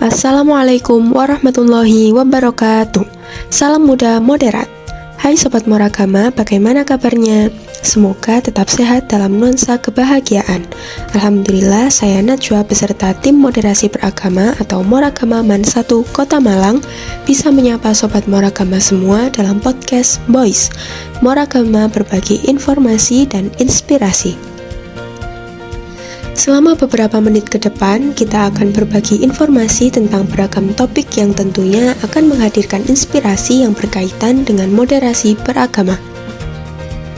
Assalamualaikum warahmatullahi wabarakatuh. Salam muda moderat. Hai Sobat Moragama, bagaimana kabarnya? Semoga tetap sehat dalam nuansa kebahagiaan. Alhamdulillah, saya Najwa beserta tim moderasi beragama atau Moragama Man 1 Kota Malang bisa menyapa Sobat Moragama semua dalam podcast Boys Moragama, berbagi informasi dan inspirasi. Selama beberapa menit ke depan, kita akan berbagi informasi tentang beragam topik yang tentunya akan menghadirkan inspirasi yang berkaitan dengan moderasi beragama.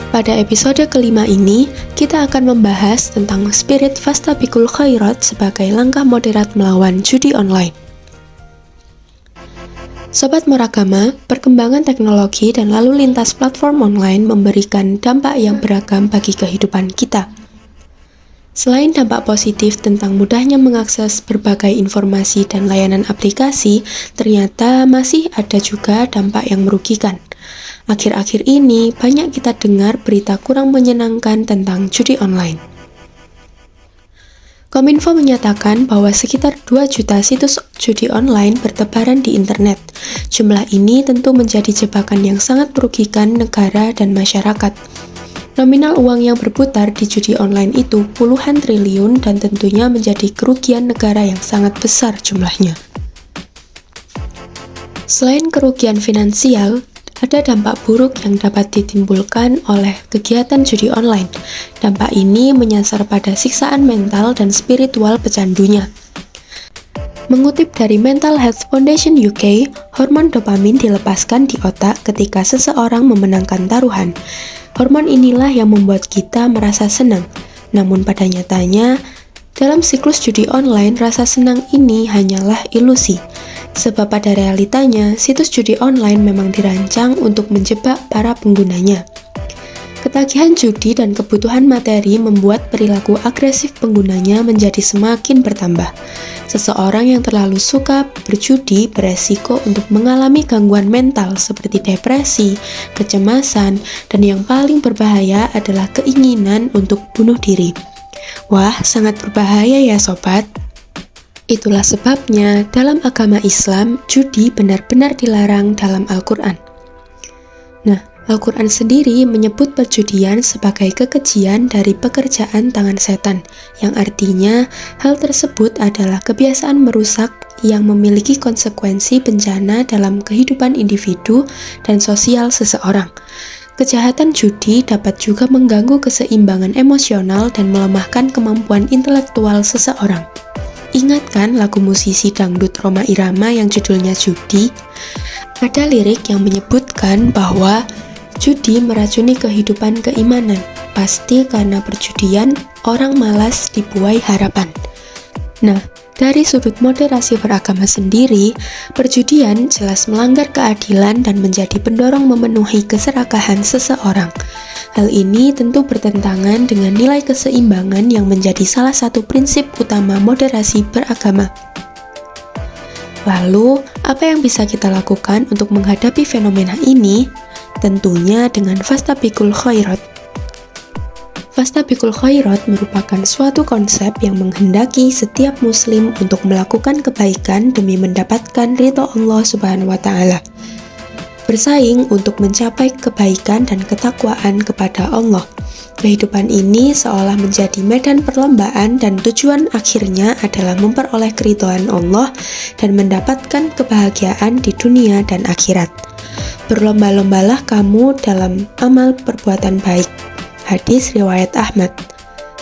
Pada episode kelima ini, kita akan membahas tentang spirit Fastabiqul Khairat sebagai langkah moderat melawan judi online. Sobat Moragama, perkembangan teknologi dan lalu lintas platform online memberikan dampak yang beragam bagi kehidupan kita. Selain dampak positif tentang mudahnya mengakses berbagai informasi dan layanan aplikasi, ternyata masih ada juga dampak yang merugikan. Akhir-akhir ini, banyak kita dengar berita kurang menyenangkan tentang judi online. Kominfo menyatakan bahwa sekitar 2 juta situs judi online bertebaran di internet. Jumlah ini tentu menjadi jebakan yang sangat merugikan negara dan masyarakat. Nominal uang yang berputar di judi online itu puluhan triliun dan tentunya menjadi kerugian negara yang sangat besar jumlahnya. Selain kerugian finansial, ada dampak buruk yang dapat ditimbulkan oleh kegiatan judi online. Dampak ini menyasar pada siksaan mental dan spiritual pecandunya. Mengutip dari Mental Health Foundation UK, hormon dopamin dilepaskan di otak ketika seseorang memenangkan taruhan. Hormon inilah yang membuat kita merasa senang. Namun pada nyatanya, dalam siklus judi online, rasa senang ini hanyalah ilusi. Sebab pada realitanya, situs judi online memang dirancang untuk menjebak para penggunanya. Ketagihan judi dan kebutuhan materi membuat perilaku agresif penggunanya menjadi semakin bertambah. Seseorang yang terlalu suka berjudi beresiko untuk mengalami gangguan mental seperti depresi, kecemasan, dan yang paling berbahaya adalah keinginan untuk bunuh diri. Wah, sangat berbahaya ya sobat. Itulah sebabnya dalam agama Islam, judi benar-benar dilarang dalam Al-Quran. Nah, Al-Quran sendiri menyebut perjudian sebagai kekejian dari pekerjaan tangan setan, yang artinya hal tersebut adalah kebiasaan merusak yang memiliki konsekuensi bencana dalam kehidupan individu dan sosial seseorang. Kejahatan judi dapat juga mengganggu keseimbangan emosional dan melemahkan kemampuan intelektual seseorang. Ingat kan lagu musisi dangdut Rhoma Irama yang judulnya Judi? Ada lirik yang menyebutkan bahwa judi meracuni kehidupan keimanan. Pasti karena perjudian, orang malas dibuai harapan. Nah, dari sudut moderasi beragama sendiri, perjudian jelas melanggar keadilan dan menjadi pendorong memenuhi keserakahan seseorang. Hal ini tentu bertentangan dengan nilai keseimbangan yang menjadi salah satu prinsip utama moderasi beragama. Lalu, apa yang bisa kita lakukan untuk menghadapi fenomena ini? Tentunya dengan Fastabiqul Khairat. Fastabiqul Khairat merupakan suatu konsep yang menghendaki setiap muslim untuk melakukan kebaikan demi mendapatkan ridho Allah Subhanahu wa Ta'ala. Bersaing untuk mencapai kebaikan dan ketakwaan kepada Allah. Kehidupan ini seolah menjadi medan perlombaan dan tujuan akhirnya adalah memperoleh keridhaan Allah dan mendapatkan kebahagiaan di dunia dan akhirat. Berlomba-lombalah kamu dalam amal perbuatan baik. Hadis riwayat Ahmad.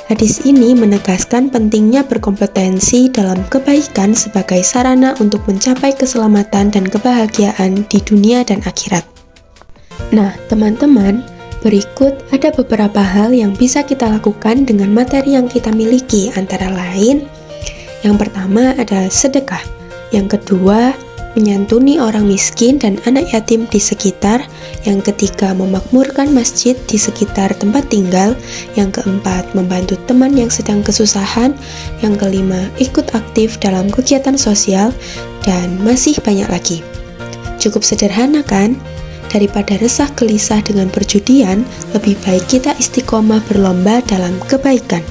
Hadis ini menegaskan pentingnya berkompetensi dalam kebaikan sebagai sarana untuk mencapai keselamatan dan kebahagiaan di dunia dan akhirat. Nah, teman-teman, berikut ada beberapa hal yang bisa kita lakukan dengan materi yang kita miliki, antara lain, yang pertama adalah sedekah, yang kedua, menyantuni orang miskin dan anak yatim di sekitar, yang ketiga memakmurkan masjid di sekitar tempat tinggal, yang keempat membantu teman yang sedang kesusahan, yang kelima ikut aktif dalam kegiatan sosial, dan masih banyak lagi. Cukup sederhana kan? Daripada resah gelisah dengan perjudian, lebih baik kita istiqomah berlomba dalam kebaikan.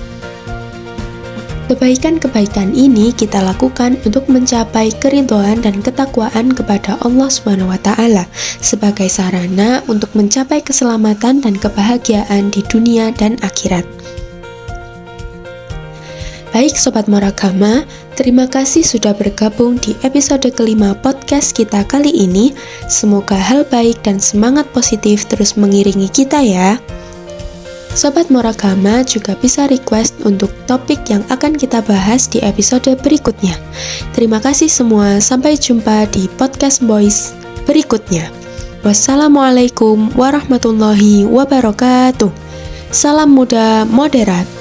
Kebaikan-kebaikan ini kita lakukan untuk mencapai keridhaan dan ketakwaan kepada Allah SWT sebagai sarana untuk mencapai keselamatan dan kebahagiaan di dunia dan akhirat. Baik Sobat Moragama, terima kasih sudah bergabung di episode kelima podcast kita kali ini. Semoga hal baik dan semangat positif terus mengiringi kita ya. Sobat Moragama juga bisa request untuk topik yang akan kita bahas di episode berikutnya. Terima kasih semua, sampai jumpa di podcast Boys berikutnya. Wassalamualaikum warahmatullahi wabarakatuh. Salam muda moderat.